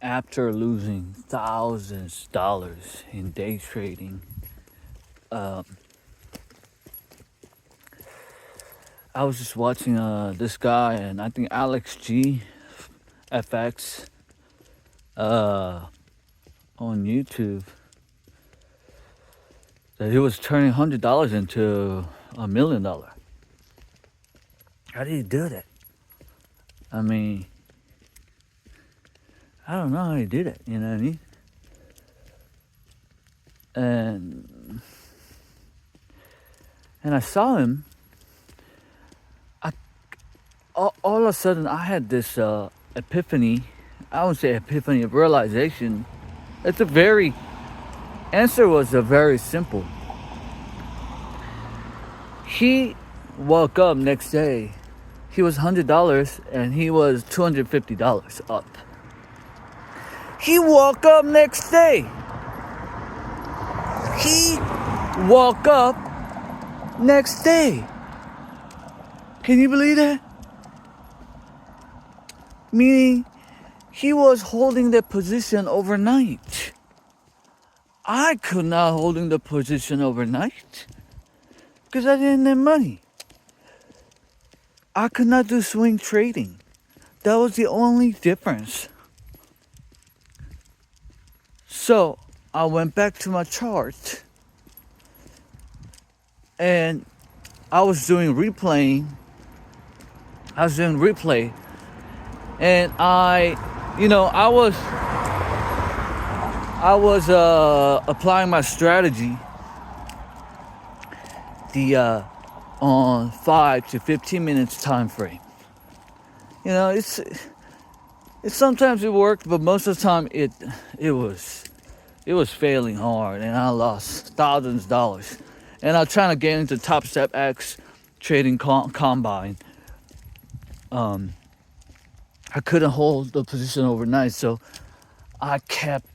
after losing thousands of dollars in day trading, um, I was just watching this guy, and I think Alex G FX uh, on YouTube, that he was turning $100 into $1 million. How did he do that? I mean, I don't know how he did it. You know what I mean? And I saw him. All of a sudden, I had this epiphany. I would say epiphany of realization. Answer was a very simple. He woke up next day. He was $100 and he was $250 up. He woke up next day. He woke up next day. Can you believe that? Meaning, he was holding that position overnight. I could not holding the position overnight because I didn't have money. I could not do swing trading. That was the only difference. So I went back to my chart and I was doing replay, and I was applying my strategy on 5 to 15 minutes time frame. You know, it's sometimes it worked, but most of the time it was failing hard, and I lost thousands of dollars. And I was trying to get into Top Step X trading combine. I couldn't hold the position overnight, so I kept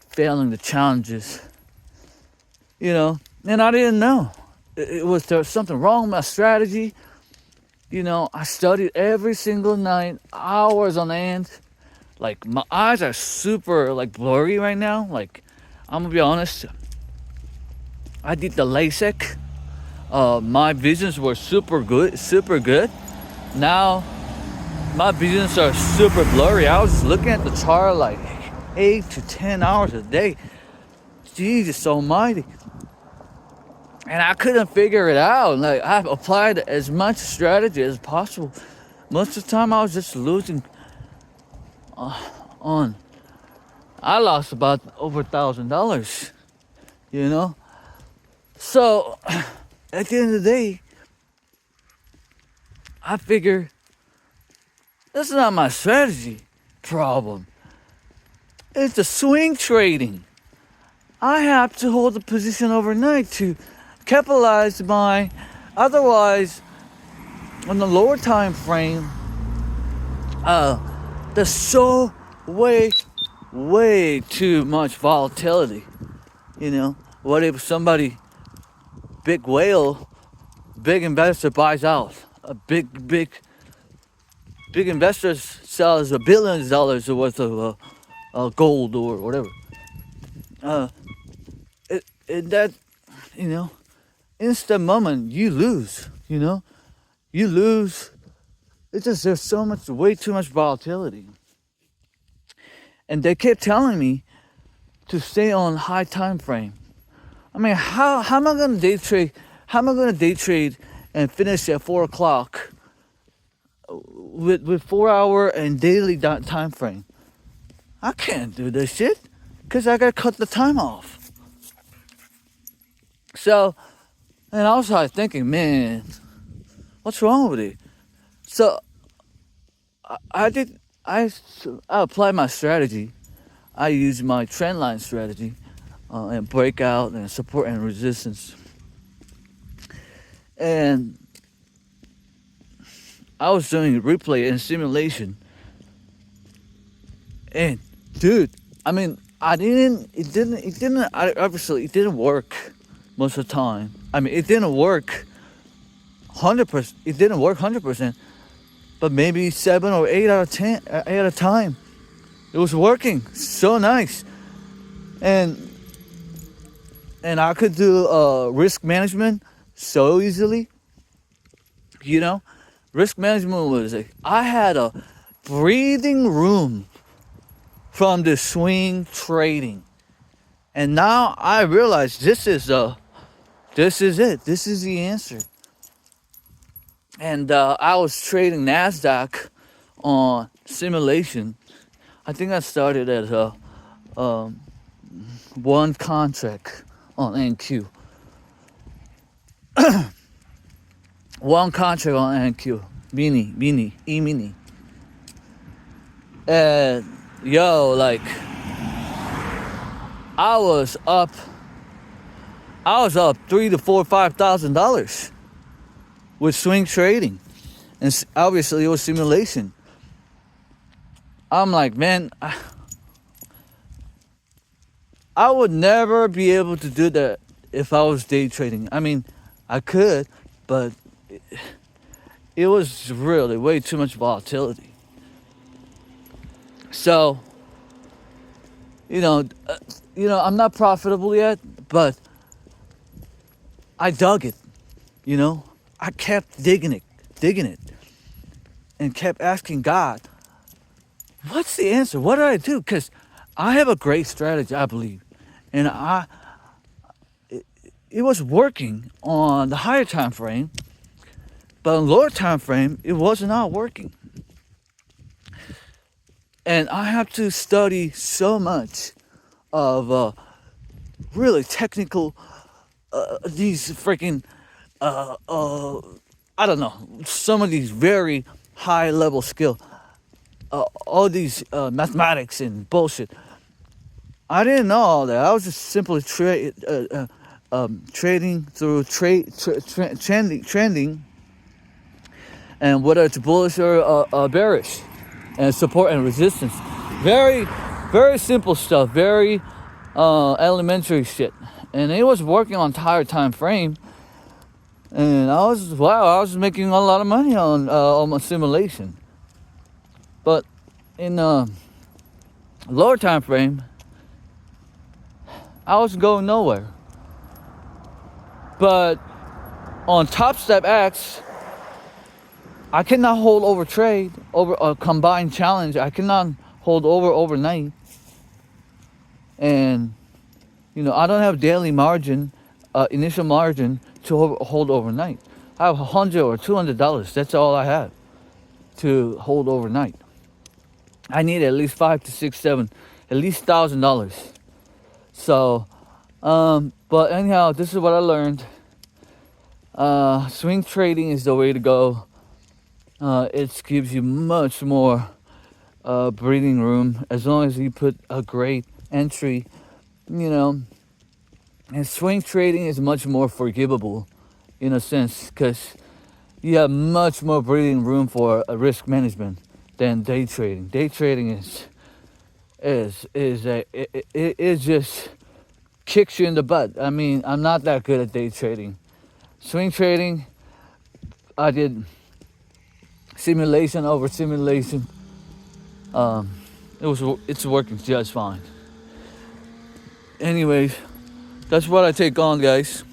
failing the challenges. You know, and I didn't know. There was something wrong with my strategy. You know, I studied every single night, hours on end. Like, my eyes are super, blurry right now. Like, I'm gonna be honest. I did the LASIK. My visions were super good. Now, my visions are super blurry. I was looking at the chart like 8 to 10 hours a day. Jesus almighty. And I couldn't figure it out. Like, I've applied as much strategy as possible. Most of the time, I was just losing I lost about over $1,000, you know? So, at the end of the day, I figure that's not my strategy problem. It's the swing trading. I have to hold the position overnight to capitalize otherwise, on the lower time frame, there's so way too much volatility. You know, what if somebody, big whale, big investor buys out, a big investor sells $1 billion worth of gold or whatever. That, you know, instant moment you lose. You know, you lose. It's just there's way too much volatility. And they kept telling me to stay on high time frame. I mean, how am I gonna day trade? How am I gonna day trade and finish at 4 o'clock with 4 hour and daily time frame? I can't do this shit because I gotta cut the time off. So, and I was like thinking, man, what's wrong with it? So I applied my strategy. I used my trend line strategy and breakout and support and resistance. And I was doing replay and simulation. And dude, I mean, it didn't work most of the time. I mean, it didn't work 100%. It didn't work 100%, but maybe 7 or 8 out of 10 at a time. It was working so nice. And I could do risk management so easily. You know, risk management was like, I had a breathing room from the swing trading. And now I realize this is it. This is the answer. And I was trading NASDAQ on simulation. I think I started at one contract on NQ. One contract on NQ. E-mini. And like, I was up $3,000 to $5,000 with swing trading, and obviously it was simulation. I'm like, man, I would never be able to do that if I was day trading. I mean, I could, but it was really way too much volatility. So, I'm not profitable yet, but I dug it. I kept digging it, and kept asking God, what's the answer? What do I do? Because I have a great strategy, I believe, and it was working on the higher time frame, but on the lower time frame, it was not working. And I have to study so much of really technical, these freaking, I don't know, some of these very high level skill, all these mathematics and bullshit. I didn't know all that. I was just simply trading through trending, and whether it's bullish or bearish, and support and resistance. Very, very simple stuff. Very elementary shit. And it was working on higher time frame. And I was making a lot of money on my simulation. But in lower time frame, I was going nowhere. But on Top Step X, I cannot hold over trade, over a combined challenge. I cannot hold over overnight. And, I don't have daily margin, initial margin to hold overnight. I have $100 or $200. That's all I have to hold overnight. I need at least 5 to 6, 7, at least $1,000. So, but anyhow, this is what I learned. Swing trading is the way to go. It gives you much more breathing room as long as you put a great entry, and swing trading is much more forgivable in a sense because you have much more breathing room for risk management than day trading. Day trading it just kicks you in the butt. I mean, I'm not that good at day trading. Swing trading, I did simulation over simulation. It's working just fine. Anyways, that's what I take on, guys.